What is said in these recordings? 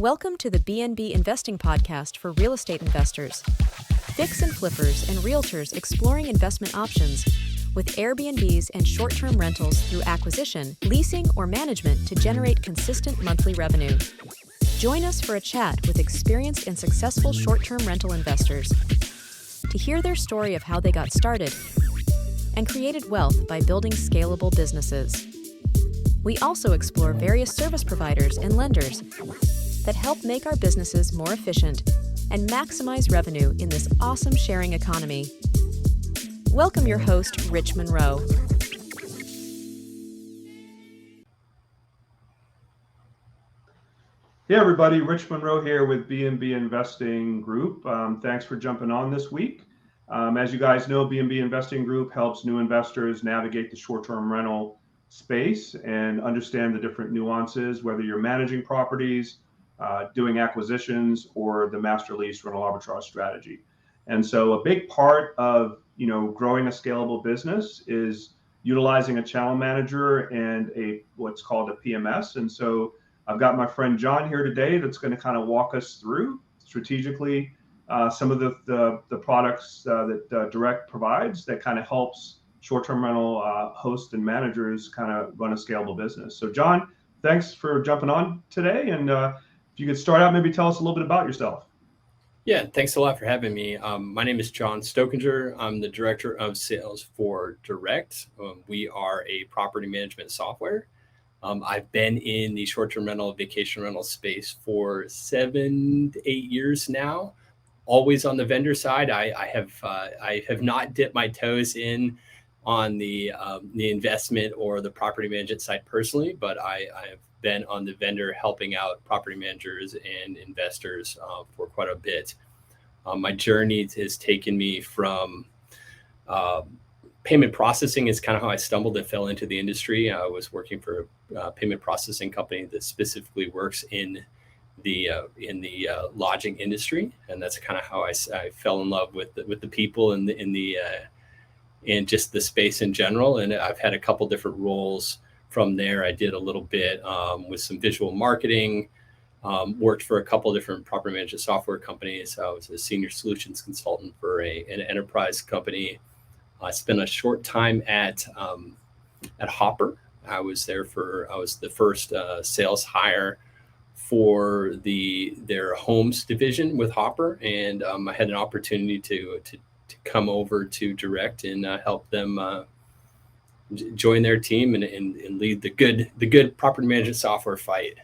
Welcome to the BNB Investing Podcast for real estate investors. Fix and flippers and realtors exploring investment options with Airbnbs and short-term rentals through acquisition, leasing, or management to generate consistent monthly revenue. Join us for a chat with experienced and successful short-term rental investors to hear their story of how they got started and created wealth by building scalable businesses. We also explore various service providers and lenders that help make our businesses more efficient and maximize revenue in this awesome sharing economy. Welcome your host, Rich Munroe. Hey everybody, Rich Munroe here with BNB Investing Group. Thanks for jumping on this week. As you guys know, BNB Investing Group helps new investors navigate the short-term rental space and understand the different nuances, whether you're managing properties, doing acquisitions, or the master lease rental arbitrage strategy. And so a big part of growing a scalable business is utilizing a channel manager and what's called a PMS. And so I've got my friend John here today that's going to kind of walk us through strategically some of the products that Direct provides that kind of helps short-term rental hosts and managers kind of run a scalable business. So John, thanks for jumping on today. And if you could start out, maybe tell us a little bit about yourself. Yeah, thanks a lot for having me. My name is John Stokinger. I'm the Director of Sales for Direct. We are a property management software. I've been in the short-term rental, vacation rental space for 7 to 8 years now, always on the vendor side. I have not dipped my toes in on the investment or the property management side personally, but I have been on the vendor helping out property managers and investors for quite a bit. My journey has taken me from payment processing is kind of how I stumbled and fell into the industry. I was working for a payment processing company that specifically works in the lodging industry, and that's kind of how I fell in love with the people and and just the space in general. And I've had a couple different roles from there. I did a little bit with some visual marketing, worked for a couple different property management software companies. I was a senior solutions consultant for an enterprise company. I spent a short time at Hopper. I was the first sales hire for their homes division with Hopper, and I had an opportunity to come over to Direct and help them join their team and lead the good property management software fight.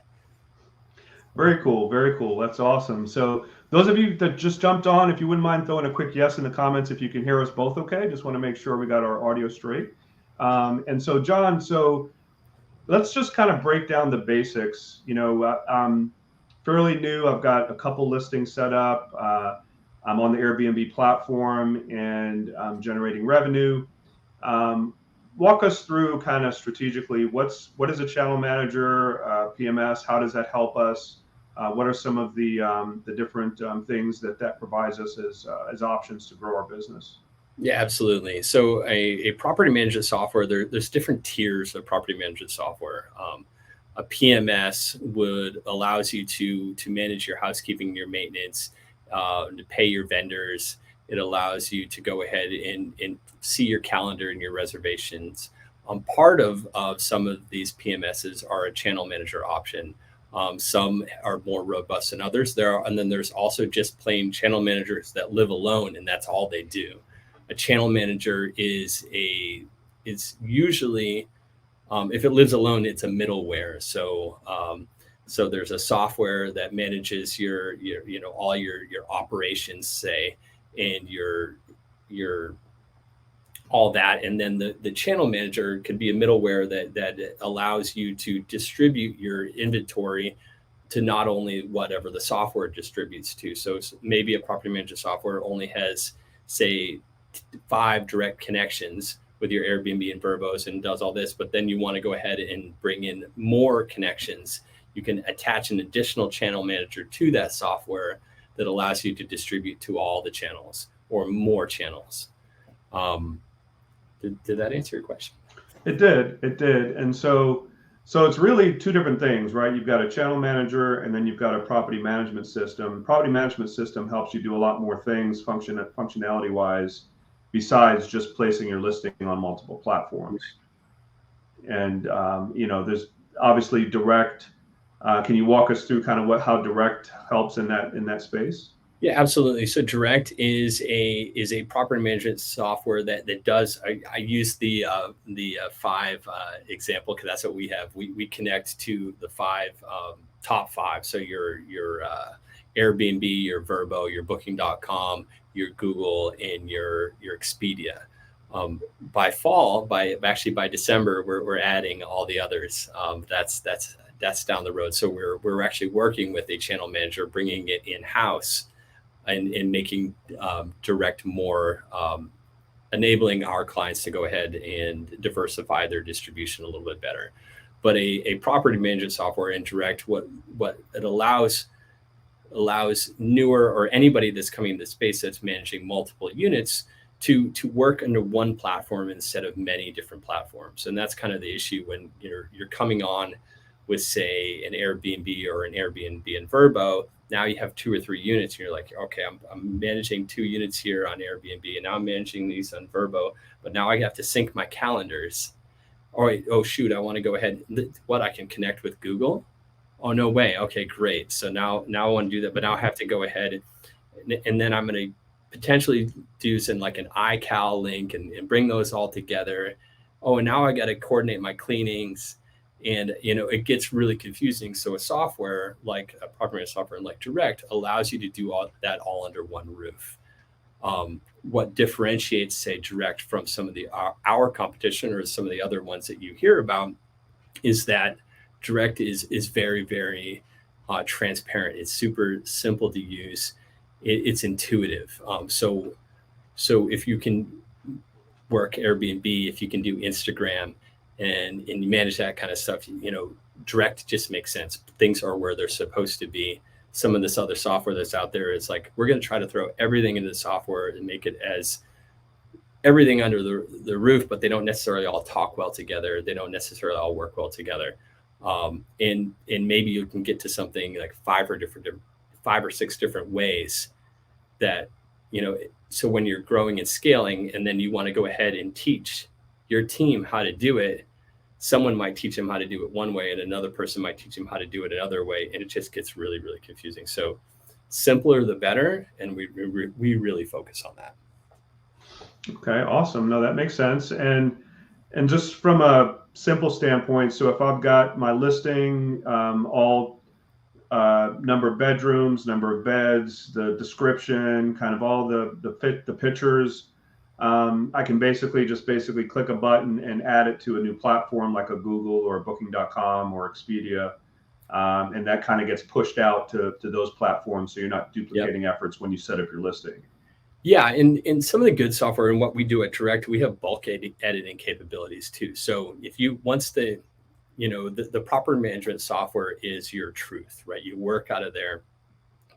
Very cool. Very cool. That's awesome. So those of you that just jumped on, if you wouldn't mind throwing a quick yes in the comments if you can hear us both okay. Just want to make sure we got our audio straight. And so John, let's just kind of break down the basics. I'm fairly new. I've got a couple listings set up. I'm on the Airbnb platform and I'm generating revenue. Walk us through kind of strategically what is a channel manager, PMS? How does that help us? What are some of the different things that provides us as options to grow our business? Yeah, absolutely. So a property management software, there's different tiers of property management software. A PMS allows you to manage your housekeeping, your maintenance, to pay your vendors. It allows you to go ahead and see your calendar and your reservations. Part of some of these PMSs are a channel manager option. Some are more robust than others. And then there's also just plain channel managers that live alone, and that's all they do. A channel manager is usually, if it lives alone, it's a middleware. So there's a software that manages your all your operations, say, and your all that. And then the channel manager could be a middleware that allows you to distribute your inventory to not only whatever the software distributes to. So maybe a property management software only has, say, 5 direct connections with your Airbnb and Verbos and does all this, but then you want to go ahead and bring in more connections. You can attach an additional channel manager to that software that allows you to distribute to all the channels or more channels. Did that answer your question? It did. And so So it's really two different things, right? You've got a channel manager and then you've got a property management system. Property management system helps you do a lot more things functionality wise, besides just placing your listing on multiple platforms. And there's obviously direct. Can you walk us through kind of how direct helps in that space? Yeah, absolutely. So Direct is a property management software that does. I use the five example because that's what we have. We connect to the top five. So your Airbnb, your Vrbo, your Booking.com, your Google, and your Expedia. By December, we're adding all the others. That's down the road. So we're actually working with a channel manager, bringing it in house. And making Direct more, enabling our clients to go ahead and diversify their distribution a little bit better. But a property management software in Direct, what it allows newer or anybody that's coming into the space that's managing multiple units to work under one platform instead of many different platforms. And that's kind of the issue when you're coming on with, say, an Airbnb or an Airbnb and Vrbo. Now you have 2 or 3 units and you're like, okay, I'm managing 2 units here on Airbnb and now I'm managing these on Vrbo, but now I have to sync my calendars. Oh shoot, I want to go ahead. I can connect with Google? Oh, no way. Okay, great. So now I want to do that, but now I have to go ahead and then I'm going to potentially do some like an iCal link and bring those all together. Oh, and now I got to coordinate my cleanings. And, it gets really confusing. So a software like a property management software like Direct allows you to do all that all under one roof. What differentiates, say, Direct from some of our competition or some of the other ones that you hear about is that Direct is very, very transparent. It's super simple to use. It's intuitive. So if you can work Airbnb, if you can do Instagram, and you manage that kind of stuff, Direct just makes sense. Things are where they're supposed to be. Some of this other software that's out there is like, we're going to try to throw everything into the software and make it as everything under the roof, but they don't necessarily all talk well together. They don't necessarily all work well together. And maybe you can get to something like 5 or 6 different ways that, so when you're growing and scaling, and then you want to go ahead and teach your team how to do it, someone might teach them how to do it one way and another person might teach them how to do it another way. And it just gets really, really confusing. So simpler, the better. And we really focus on that. Okay, awesome. No, that makes sense. And just from a simple standpoint, so if I've got my listing, all number of bedrooms, number of beds, the description, kind of all the pictures, I can basically click a button and add it to a new platform like a Google or Booking.com or Expedia. And that kind of gets pushed out to those platforms. So you're not duplicating efforts when you set up your listing. Yeah. And some of the good software and what we do at Direct, we have bulk editing capabilities too. So if you, once the property management software is your truth, right? You work out of there,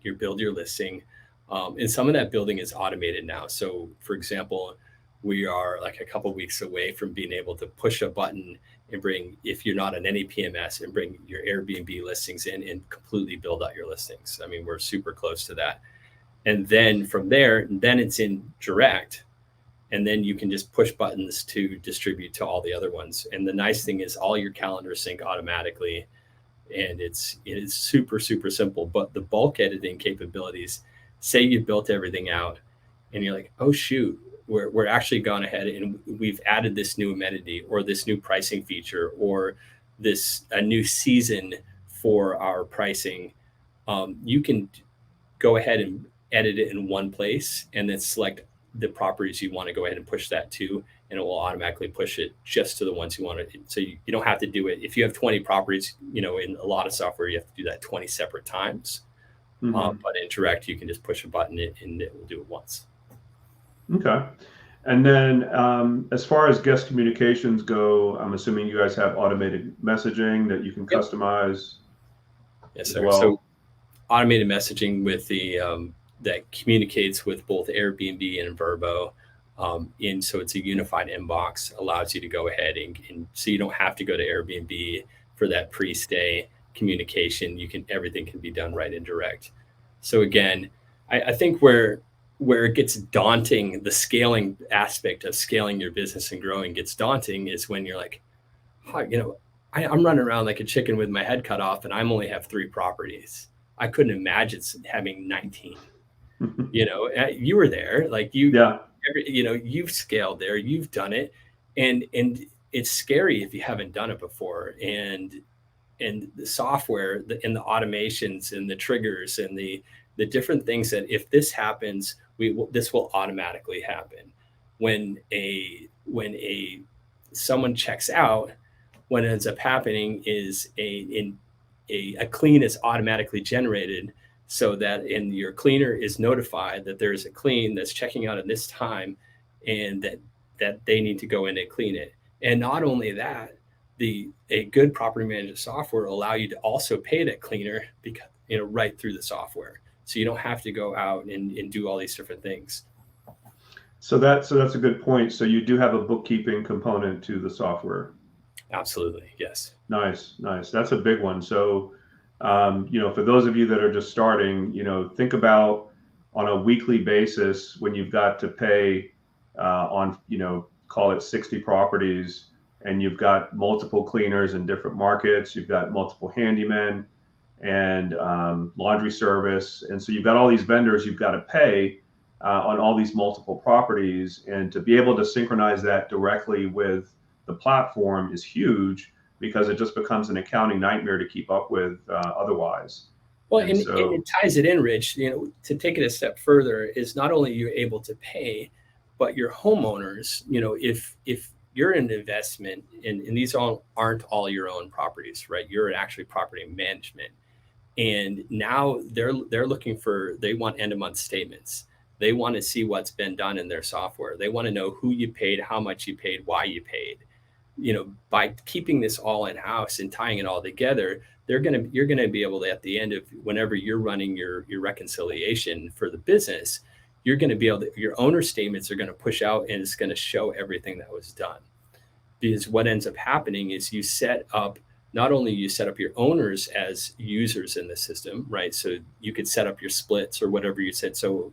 you build your listing. And some of that building is automated now. So for example, we are like a couple of weeks away from being able to push a button and bring, if you're not on any PMS, and bring your Airbnb listings in and completely build out your listings. I mean, we're super close to that. And then from there, then it's in Direct. And then you can just push buttons to distribute to all the other ones. And the nice thing is all your calendars sync automatically. And it is super, super simple. But the bulk editing capabilities, say you built everything out and you're like, oh, shoot, we're actually gone ahead and we've added this new amenity or this new pricing feature or a new season for our pricing. You can go ahead and edit it in one place and then select the properties you want to go ahead and push that to, and it will automatically push it just to the ones you want to. So you don't have to do it. If you have 20 properties, in a lot of software, you have to do that 20 separate times. Mm-hmm. But in Direct, you can just push a button and it will do it once. Okay. And then as far as guest communications go, I'm assuming you guys have automated messaging that you can customize. Yes, sir. Well. So automated messaging with that communicates with both Airbnb and Vrbo. So it's a unified inbox, allows you to go ahead and so you don't have to go to Airbnb for that pre-stay communication. Everything can be done right and direct. So again, I think where it gets daunting, the scaling aspect of scaling your business and growing gets daunting is when you're like, I'm running around like a chicken with my head cut off, and I only have 3 properties. I couldn't imagine having 19. You were there, like you've scaled there, you've done it, and it's scary if you haven't done it before. And the software and the automations and the triggers and the different things that if this happens, this will automatically happen. When someone checks out, what ends up happening is a clean is automatically generated, so that your cleaner is notified that there's a clean that's checking out at this time, and that they need to go in and clean it. And not only that, a good property management software will allow you to also pay that cleaner because right through the software, so you don't have to go out and do all these different things. So that's a good point. So you do have a bookkeeping component to the software. Absolutely, yes. Nice. That's a big one. So, for those of you that are just starting, think about on a weekly basis when you've got to pay on, call it 60 properties, and you've got multiple cleaners in different markets, you've got multiple handymen and laundry service. And so you've got all these vendors you've got to pay on all these multiple properties. And to be able to synchronize that directly with the platform is huge, because it just becomes an accounting nightmare to keep up with otherwise. Well, and it ties it in, Rich, to take it a step further, is not only you're able to pay, but your homeowners, if you're in investment, and these aren't all your own properties, right? You're actually property management. And now they're looking they want end of month statements. They want to see what's been done in their software. They want to know who you paid, how much you paid, why you paid. By keeping this all in house and tying it all together, you're going to be able to, at the end of whenever you're running your reconciliation for the business, you're going to be able to, your owner statements are going to push out, and it's going to show everything that was done. Because what ends up happening is not only you set up your owners as users in the system, right? So you could set up your splits or whatever you said. So,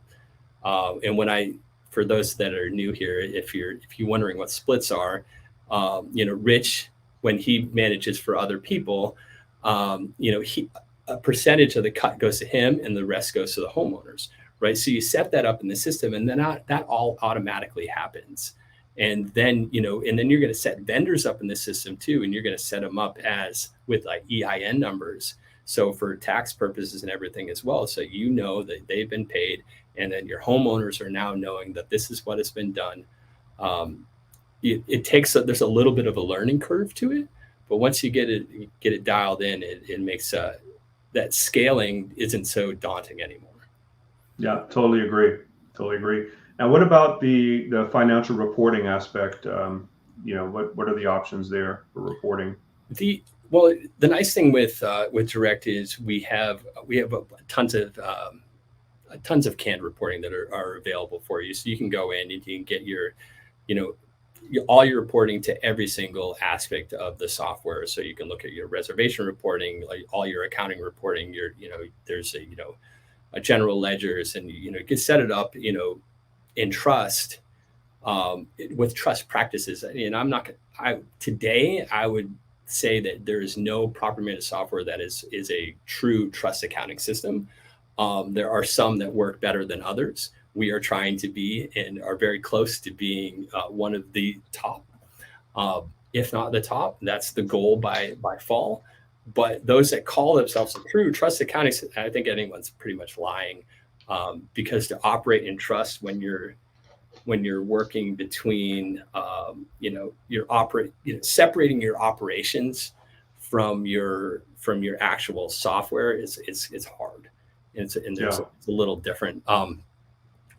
and for those that are new here, if you're wondering what splits are, Rich, when he manages for other people, a percentage of the cut goes to him and the rest goes to the homeowners, right? So you set that up in the system, and then that all automatically happens. And then, and then you're going to set vendors up in the system too, and you're going to set them up with like EIN numbers. So for tax purposes and everything as well. So that they've been paid, and then your homeowners are now knowing that this is what has been done. There's a little bit of a learning curve to it, but once you get it dialed in, it makes that scaling isn't so daunting anymore. Yeah, totally agree. Now, what about the financial reporting aspect? What are the options there for reporting? The nice thing with Direct is we have tons of canned reporting that are available for you. So you can go in and you can get all your reporting to every single aspect of the software. So you can look at your reservation reporting, like all your accounting reporting, there's a general ledgers, and you can set it up, in trust, with trust practices. And today I would say that there is no property management software that is a true trust accounting system. There are some that work better than others. We are trying to be, and are very close to being, one of the top, if not the top. That's the goal by fall. But those that call themselves a true trust accounting, I think anyone's pretty much lying, because to operate in trust when you're working between, separating your operations from your actual software it's hard. It's a little different.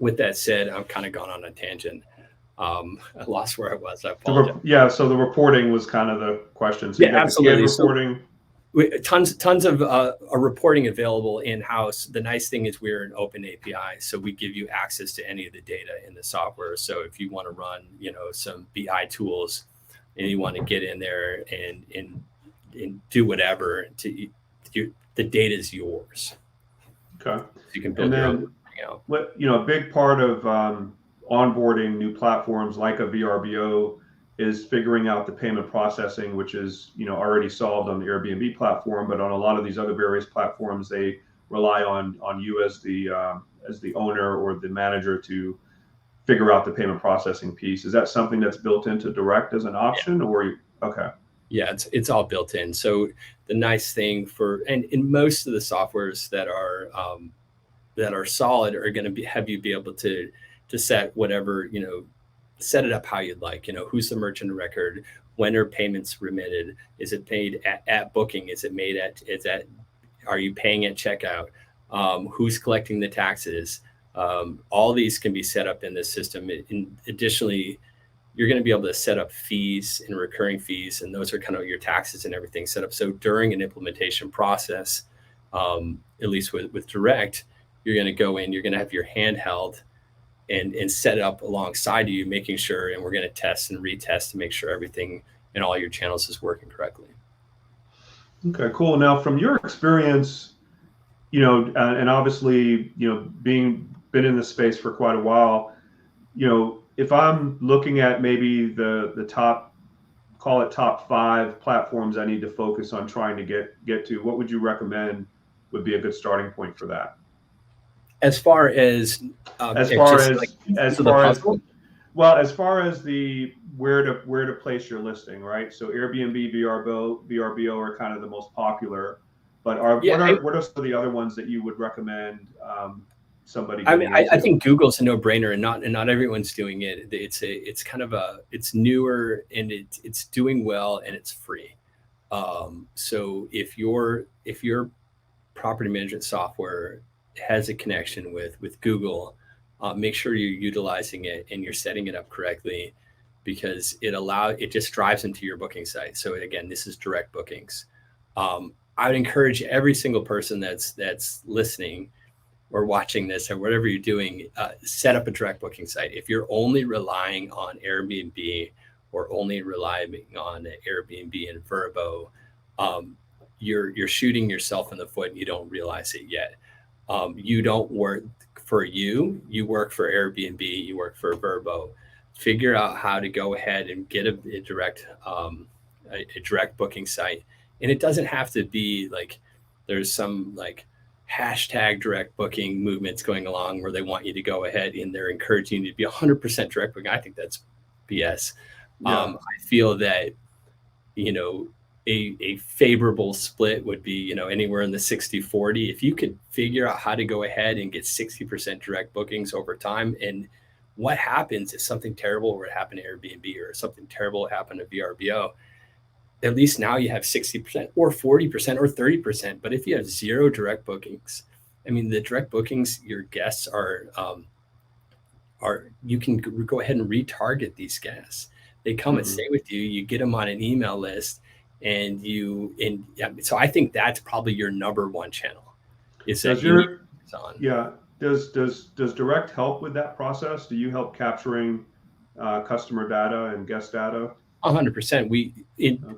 With that said, I've kind of gone on a tangent. I lost where I was. I apologize. So the reporting was kind of the question. So absolutely. Reporting. Tons of reporting available in-house. The nice thing is we're an open API, so we give you access to any of the data in the software. So if you want to run, some BI tools, and you want to get in there and and do whatever the data is yours. Okay. So you can build your own. A big part of onboarding new platforms like a VRBO is figuring out the payment processing, which is already solved on the Airbnb platform, but on a lot of these other various platforms, they rely on you as the owner or the manager to figure out the payment processing piece. Is that something that's built into Direct as an option, okay? Yeah, it's all built in. So the nice thing and in most of the softwares that are solid are going to have you be able to set whatever, set it up how you'd like. Who's the merchant of record? When are payments remitted? Is it paid at booking? Is it made are you paying at checkout? Who's collecting the taxes? All these can be set up in this system. Additionally, you're going to be able to set up fees and recurring fees, and those are kind of your taxes and everything set up. So during an implementation process, at least with Direct, you're going to go in, you're going to have your handheld and set up alongside you, making sure, and we're going to test and retest to make sure everything in all your channels is working correctly. Okay, cool. Now, from your experience, and obviously, been in this space for quite a while, if I'm looking at maybe the top, call it top 5 platforms I need to focus on trying to get to, what would you recommend would be a good starting point for that? As far as the where to place your listing, right? So Airbnb, VRBO are kind of the most popular, but what are some of the other ones that you would recommend somebody? I think Google's a no-brainer, and not everyone's doing it. It's newer and it's doing well and it's free. So if your property management software has a connection with Google, make sure you're utilizing it and you're setting it up correctly, because it just drives into your booking site. So again, this is direct bookings. I would encourage every single person that's listening or watching this or whatever you're doing, set up a direct booking site. If you're only relying on Airbnb or only relying on Airbnb and Vrbo, you're shooting yourself in the foot and you don't realize it yet. You don't work for you work for Airbnb, you work for Vrbo. Figure out how to go ahead and get a direct booking site. And it doesn't have to be like there's some like hashtag direct booking movements going along where they want you to go ahead and they're encouraging you to be 100% direct booking. I think that's BS. Yeah. I feel that, a favorable split would be, anywhere in the 60-40. If you could figure out how to go ahead and get 60% direct bookings over time, and what happens if something terrible were to happen to Airbnb or something terrible happened to VRBO, at least now you have 60% or 40% or 30%. But if you have 0 direct bookings, the direct bookings, your guests are you can go ahead and retarget these guests. They come and stay with you. You get them on an email list. So I think that's probably your number one channel. Does Direct help with that process? Do you help capturing customer data and guest data? 100%.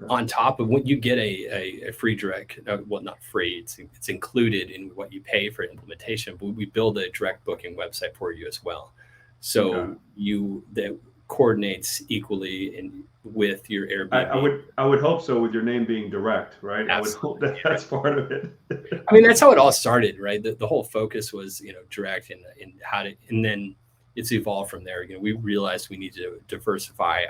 On top of when you get a free direct, well, not free, it's included in what you pay for implementation, but we build a direct booking website for you as well. So that coordinates equally with your Airbnb. I would hope so, with your name being Direct, right? Absolutely. I would hope that's part of it. That's how it all started, right? The whole focus was, Direct and then it's evolved from there. We realized we need to diversify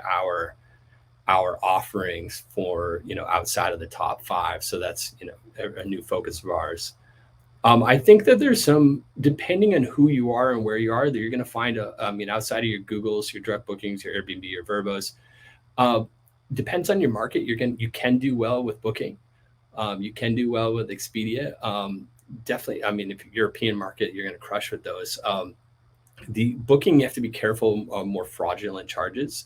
our offerings for, outside of the top 5. So that's, a new focus of ours. I think that there's some, depending on who you are and where you are, that you're going to find outside of your Googles, your direct bookings, your Airbnb, your Vrbo's, depends on your market. You can do well with Booking. You can do well with Expedia. Definitely. If European market, you're going to crush with those. The Booking, you have to be careful of more fraudulent charges.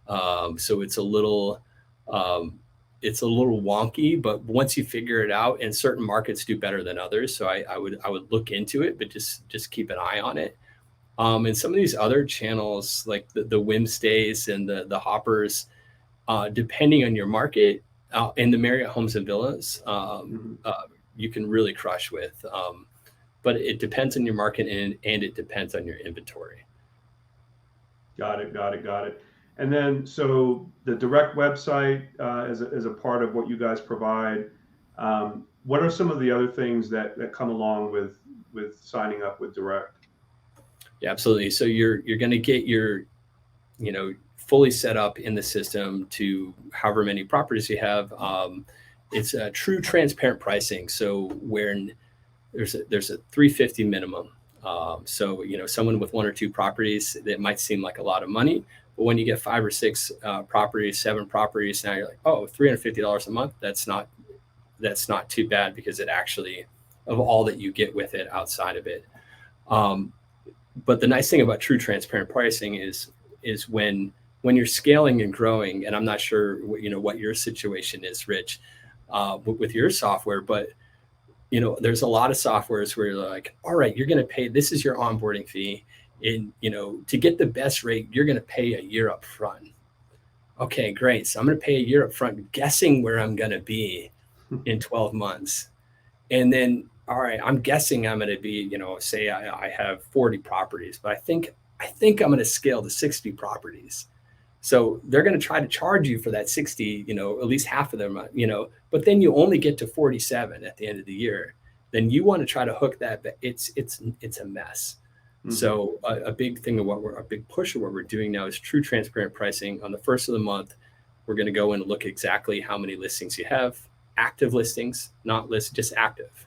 So it's a little wonky, but once you figure it out, and certain markets do better than others. So I would look into it, but just keep an eye on it. And some of these other channels like the Whim Stays and the Hoppers, depending on your market, in the Marriott Homes and Villas, you can really crush with. But it depends on your market and it depends on your inventory. Got it. And then, so the direct website as a part of what you guys provide. What are some of the other things that come along with signing up with direct? Yeah, absolutely. So you're going to get your, fully set up in the system to however many properties you have. It's a true transparent pricing. So when there's a 350 minimum. So, someone with 1 or 2 properties, that might seem like a lot of money, but when you get 5 or 6 properties, 7 properties, now you're like, oh, $350 a month. That's not too bad, because it actually, of all that you get with it outside of it. But the nice thing about true transparent pricing is when you're scaling and growing, and I'm not sure what your situation is, Rich, with your software, but there's a lot of softwares where you're like, all right, you're going to pay, this is your onboarding fee. And, to get the best rate, you're going to pay a year up front. Okay, great. So I'm going to pay a year up front, guessing where I'm going to be in 12 months. And then, all right, I'm guessing I'm going to be, say I have 40 properties, but I think I'm going to scale to 60 properties. So they're going to try to charge you for that 60, at least half of them, but then you only get to 47 at the end of the year. Then you want to try to hook that, but it's a mess. Mm-hmm. So a big thing of a big push of what we're doing now is true transparent pricing. On the first of the month, we're going to go and look exactly how many listings you have, active listings, not list, just active.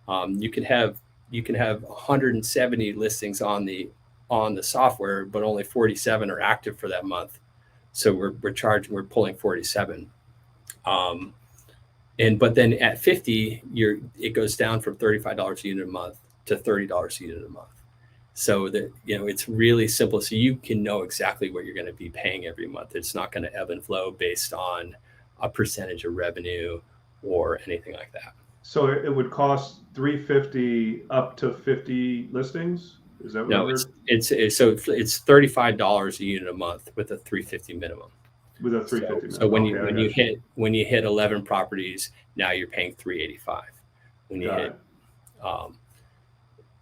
You can have 170 listings on the software, but only 47 are active for that month. So we're pulling 47. But then at 50, it goes down from $35 a unit a month to $30 a unit a month. So that, it's really simple. So you can know exactly what you're going to be paying every month. It's not going to ebb and flow based on a percentage of revenue or anything like that. So it would cost $350 up to 50 listings? Is that what? No, it's $35 a unit a month with a $350 minimum. With a $350 minimum. So when you hit 11 properties, now you're paying $385. When you hit,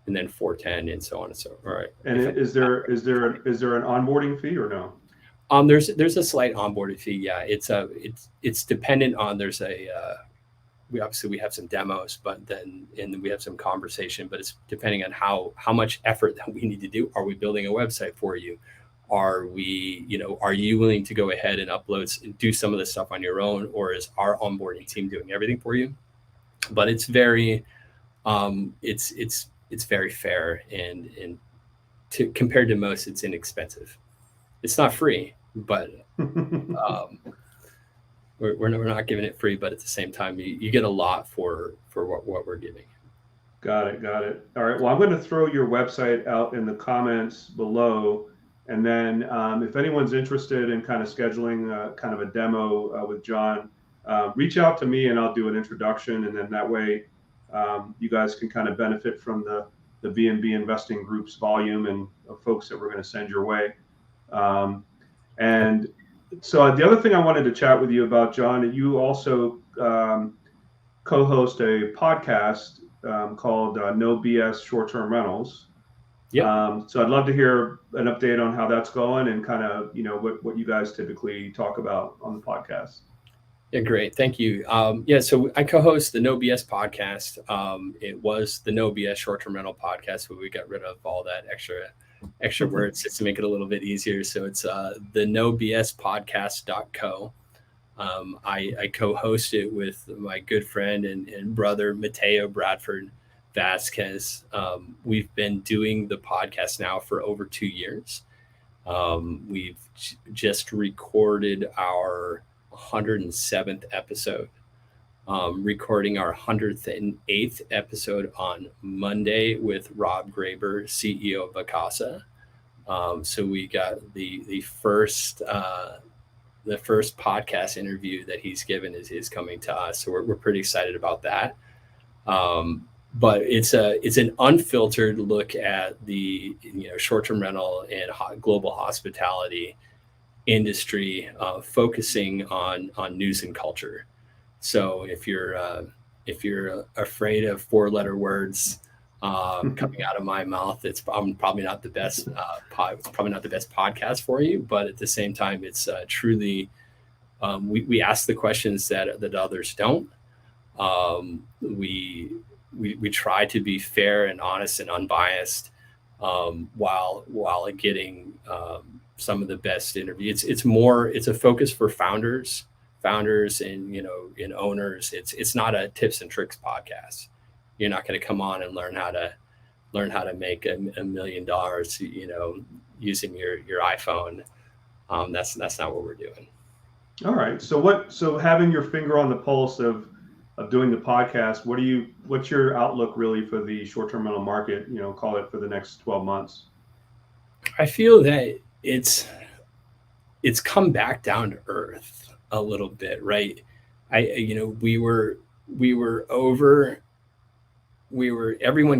and then $410 and so on and so on. All right. And is there an onboarding fee or no? There's a slight onboarding fee. Yeah, it's dependent on. We have some demos, and then we have some conversation, but it's depending on how much effort that we need to do. Are we building a website for you? Are you willing to go ahead and upload and do some of this stuff on your own, or is our onboarding team doing everything for you? But it's very, it's very fair, and compared to most, it's inexpensive. It's not free, but we're not giving it free, but at the same time, you get a lot for what we're giving. Got it. All right. Well, I'm going to throw your website out in the comments below. And then if anyone's interested in kind of scheduling kind of a demo with John, reach out to me and I'll do an introduction. And then that way you guys can kind of benefit from the B&B Investing Group's volume and of folks that we're going to send your way. And so the other thing I wanted to chat with you about, John, you also co-host a podcast called No BS Short-Term Rentals. Yeah. So I'd love to hear an update on how that's going and kind of, what you guys typically talk about on the podcast. Yeah, great. Thank you. So I co-host the No BS podcast. It was the No BS Short-Term Rental podcast, but we got rid of all that extra words just to make it a little bit easier. So it's the nobspodcast.co. I co-host it with my good friend and brother, Mateo Bradford Vasquez. We've been doing the podcast now for over 2 years. We've just recorded our 107th episode, recording our 108th episode on Monday with Rob Graber, CEO of Vacasa. So we got the first podcast interview that he's given is coming to us. So we're pretty excited about that. But it's an unfiltered look at the short-term rental and global hospitality industry, focusing on news and culture. So if you're afraid of 4-letter words coming out of my mouth, I'm probably not the best probably not the best podcast for you. But at the same time, it's truly we ask the questions that others don't. We try to be fair and honest and unbiased while getting some of the best interviews. It's a focus for founders and and owners. It's not a tips and tricks podcast. You're not going to come on and learn how to make $1 million using your iPhone. That's not what we're doing. All right. So having your finger on the pulse of doing the podcast, what's your outlook really for the short-term rental market, call it for the next 12 months? I feel that it's come back down to earth a little bit, right? Everyone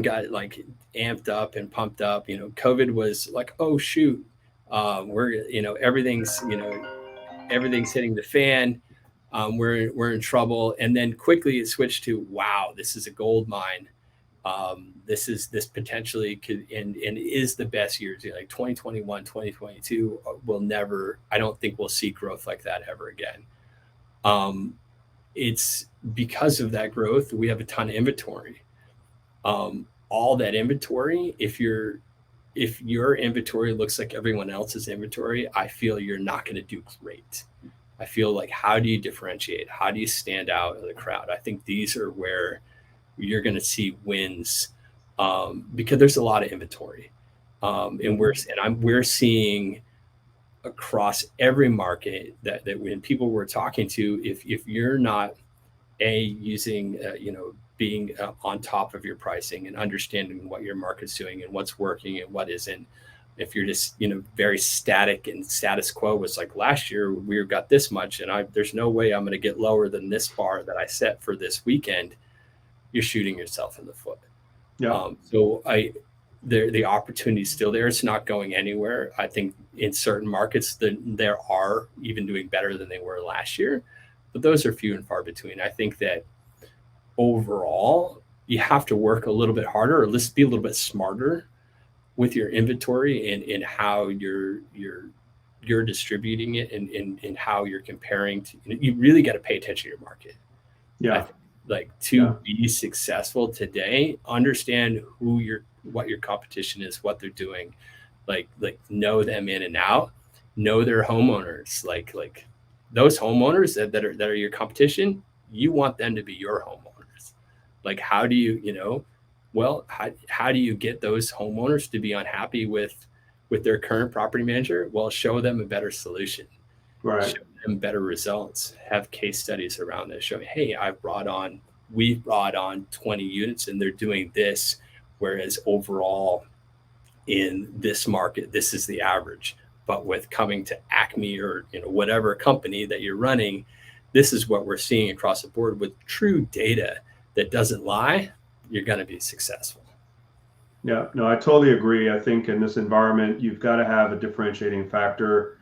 got like amped up and pumped up. COVID was like, oh shoot, everything's hitting the fan. We're in trouble. And then quickly it switched to, wow, this is a gold mine. This potentially could and is the best years. Like 2021, 2022 I don't think we'll see growth like that ever again. It's because of that growth, we have a ton of inventory. All that inventory, if your inventory looks like everyone else's inventory, I feel you're not going to do great. I feel like, how do you differentiate? How do you stand out in the crowd? I think these are where you're going to see wins because there's a lot of inventory, and we're seeing across every market that when people we're talking to, if you're not using being on top of your pricing and understanding what your market's doing and what's working and what isn't. If you're just, very static and status quo was like last year, we got this much and there's no way I'm going to get lower than this bar that I set for this weekend. You're shooting yourself in the foot. Yeah. The opportunity is still there. It's not going anywhere. I think in certain markets there are even doing better than they were last year, but those are few and far between. I think that overall you have to work a little bit harder, or at least be a little bit smarter with your inventory and how you're distributing it and how you're comparing to. You really got to pay attention to your market. Yeah. Be successful today, understand what your competition is, what they're doing, like know them in and out, know their homeowners, like those homeowners that are your competition. You want them to be your homeowners. Like, how do you, how do you get those homeowners to be unhappy with their current property manager? Well, show them a better solution, right? Show them better results, have case studies around this, show, hey, we've brought on 20 units and they're doing this. Whereas overall in this market, this is the average, but with coming to Acme or, whatever company that you're running, this is what we're seeing across the board with true data that doesn't lie. You're going to be successful. Yeah, no, I totally agree. I think in this environment, you've got to have a differentiating factor,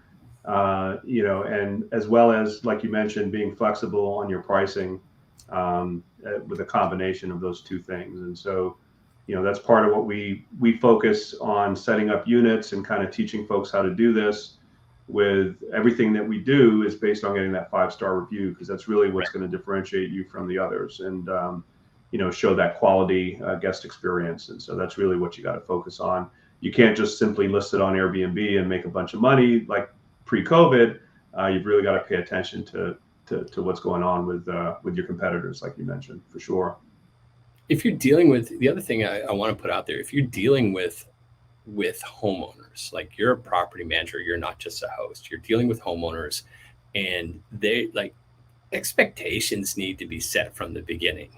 and as well as, like you mentioned, being flexible on your pricing with a combination of those two things. And so, that's part of what we focus on, setting up units and kind of teaching folks how to do this. With everything that we do is based on getting that 5-star review, because that's really what's going to differentiate you from the others and, show that quality guest experience. And so that's really what you got to focus on. You can't just simply list it on Airbnb and make a bunch of money like pre-COVID. You've really got to pay attention to what's going on with your competitors, like you mentioned, for sure. If you're dealing with, the other thing I want to put out there, if you're dealing with homeowners, like you're a property manager, you're not just a host, you're dealing with homeowners, and they expectations need to be set from the beginning.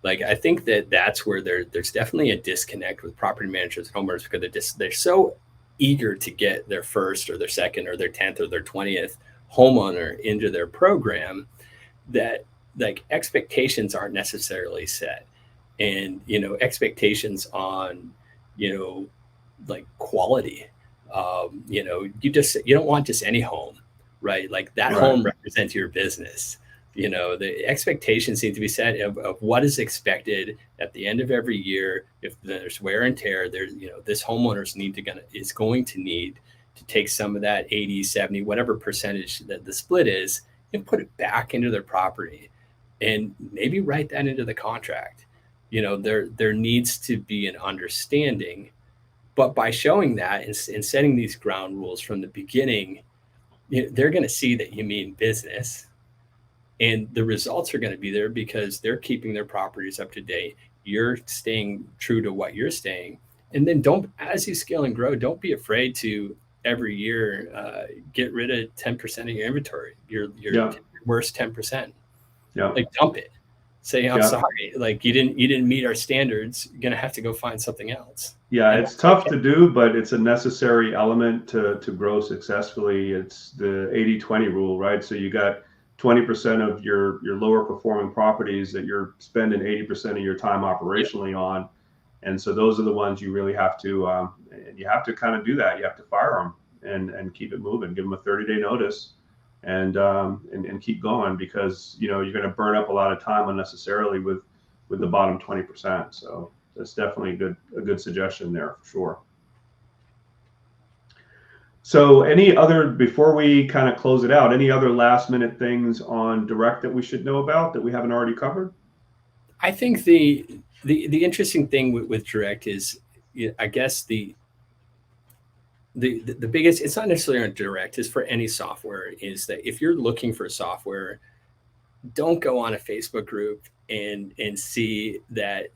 Like, I think that's where there's definitely a disconnect with property managers and homeowners, because they're so eager to get their first or their second or their 10th or their 20th homeowner into their program that expectations aren't necessarily set. And, expectations on, quality, you don't want just any home, right? Like that home represents your business. The expectations need to be set of what is expected at the end of every year. If there's wear and tear, this homeowner's is going to need to take some of that 80, 70, whatever percentage that the split is, and put it back into their property, and maybe write that into the contract. There needs to be an understanding, but by showing that and setting these ground rules from the beginning, they're going to see that you mean business, and the results are going to be there because they're keeping their properties up to date. You're staying true to what you're staying. And then as you scale and grow, don't be afraid to every year get rid of 10% of your inventory, your worst 10%. Like dump it. Say, I'm sorry, like you didn't meet our standards. You're going to have to go find something else. Yeah, and it's tough to do, but it's a necessary element to grow successfully. It's the 80-20 rule, right? So you got 20% of your lower performing properties that you're spending 80% of your time operationally on. And so those are the ones you really have to, kind of do that. You have to fire them and keep it moving, give them a 30-day notice and keep going, because, you're going to burn up a lot of time unnecessarily with the bottom 20%. So that's definitely a good suggestion there for sure. So before we kind of close it out, any other last minute things on direct that we should know about that we haven't already covered? I think the interesting thing with direct is, I guess the biggest, it's not necessarily on direct, is for any software, is that if you're looking for software, don't go on a Facebook group and see that,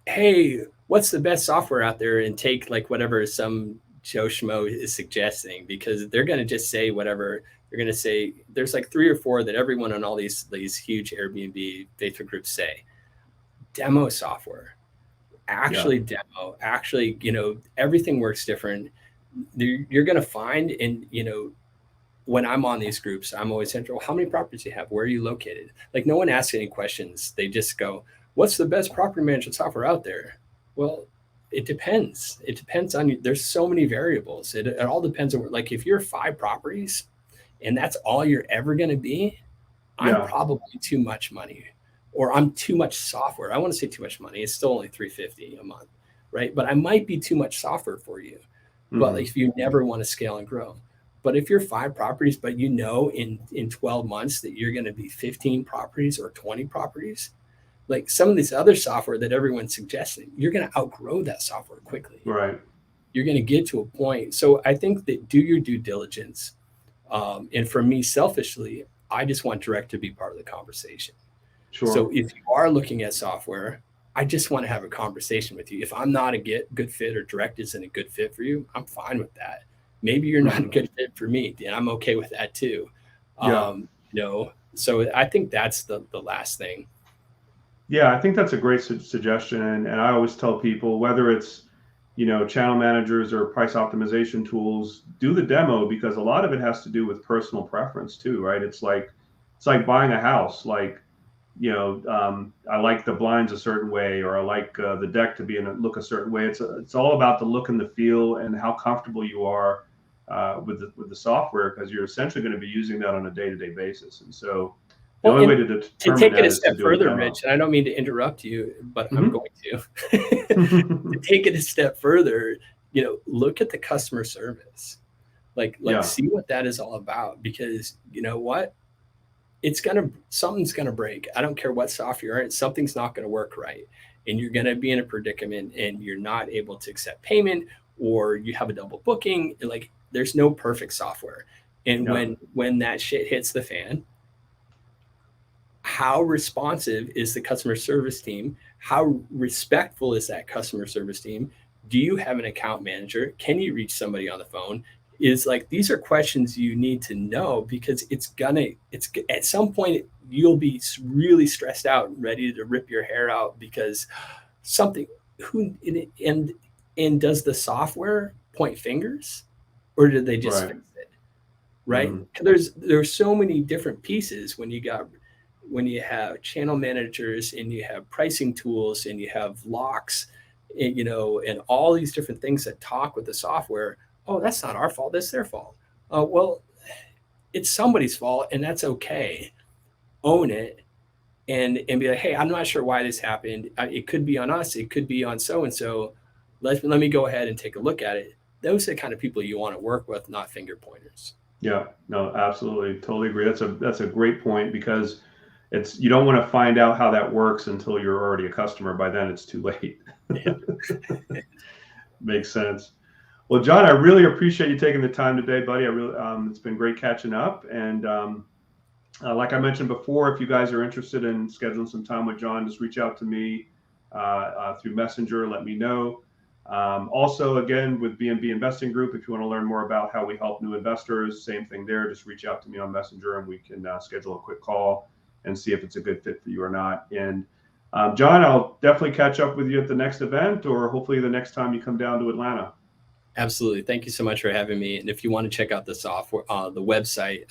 hey, what's the best software out there, and take like whatever some Joe Schmo is suggesting, because they're going to just say whatever. They're going to say, there's like 3 or 4 that everyone on all these huge Airbnb Facebook groups say. Demo software, demo, everything works different. You're going to find, and when I'm on these groups, I'm always saying, well, how many properties do you have? Where are you located? Like, no one asks any questions. They just go, what's the best property management software out there? Well, it depends. It depends on you. There's so many variables. It all depends on, like, if you're 5 properties and that's all you're ever going to be, I'm probably too much money, or I'm too much software. I want to say too much money. It's still only $350 a month, right? But I might be too much software for you. Mm-hmm. But if you never want to scale and grow, but if you're 5 properties, but in 12 months that you're going to be 15 properties or 20 properties, like some of these other software that everyone's suggesting, you're going to outgrow that software quickly. Right. You're going to get to a point. So I think that do your due diligence. And for me, selfishly, I just want direct to be part of the conversation. Sure. So if you are looking at software, I just want to have a conversation with you. If I'm not a good fit, or direct isn't a good fit for you, I'm fine with that. Maybe you're not a good fit for me, and I'm okay with that too. So I think that's the last thing. Yeah, I think that's a great suggestion. And I always tell people, whether it's, channel managers or price optimization tools, do the demo, because a lot of it has to do with personal preference too, right? It's like buying a house. Like, I like the blinds a certain way, or I like the deck to look a certain way. It's all about the look and the feel and how comfortable you are with the software, because you're essentially going to be using that on a day-to-day basis. And so the only way to determine take it a is step to do further, Rich, and I don't mean to interrupt you, but I'm going to. To take it a step further, look at the customer service, like see what that is all about, because you know what, something's gonna break. I don't care what software you're in, something's not gonna work right, and you're gonna be in a predicament, and you're not able to accept payment, or you have a double booking. Like, there's no perfect software, and when that shit hits the fan, how responsive is the customer service team? How respectful is that customer service team? Do you have an account manager? Can you reach somebody on the phone? These are questions you need to know, because it's at some point you'll be really stressed out and ready to rip your hair out, because and does the software point fingers, or did they just fix it? Right. Mm-hmm. There's so many different pieces when you have channel managers, and you have pricing tools, and you have locks, and all these different things that talk with the software. Oh, that's not our fault. That's their fault. Well, it's somebody's fault, and that's okay. own it and be like, hey, I'm not sure why this happened. It could be on us. It could be on so-and-so. Let me go ahead and take a look at it. Those are the kind of people you want to work with, not finger pointers. Yeah, no, absolutely. Totally agree. That's a great point, because you don't want to find out how that works until you're already a customer. By then it's too late. Yeah. Makes sense. Well, John, I really appreciate you taking the time today, buddy. It's been great catching up. And like I mentioned before, if you guys are interested in scheduling some time with John, just reach out to me through Messenger. Let me know. Also, again, with B&B Investing Group, if you want to learn more about how we help new investors, same thing there. Just reach out to me on Messenger, and we can schedule a quick call and see if it's a good fit for you or not. And John, I'll definitely catch up with you at the next event, or hopefully the next time you come down to Atlanta. Absolutely. Thank you so much for having me. And if you want to check out the software, the website,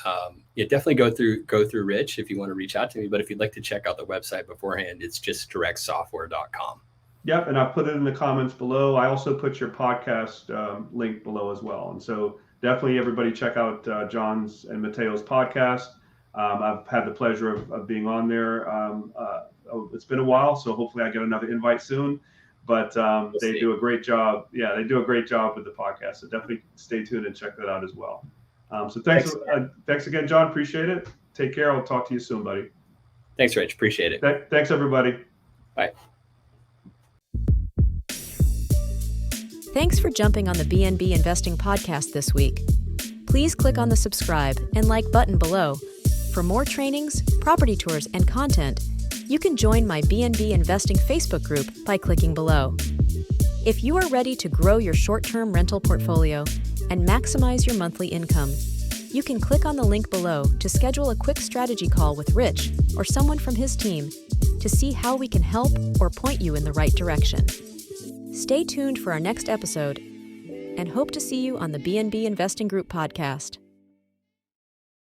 definitely go through Rich if you want to reach out to me. But if you'd like to check out the website beforehand, it's just directsoftware.com. Yep, and I'll put it in the comments below. I also put your podcast link below as well. And so definitely everybody check out John's and Mateo's podcast. I've had the pleasure of being on there. It's been a while, so hopefully I get another invite soon. But they do a great job. Yeah, they do a great job with the podcast. So definitely stay tuned and check that out as well. So thanks again, John. Appreciate it. Take care. I'll talk to you soon, buddy. Thanks, Rich. Appreciate it. Thanks, everybody. Bye. Thanks for jumping on the B&B Investing Podcast this week. Please click on the subscribe and like button below. For more trainings, property tours, and content, you can join my B&B Investing Facebook group by clicking below. If you are ready to grow your short-term rental portfolio and maximize your monthly income, you can click on the link below to schedule a quick strategy call with Rich or someone from his team to see how we can help or point you in the right direction. Stay tuned for our next episode and hope to see you on the B&B Investing Group podcast.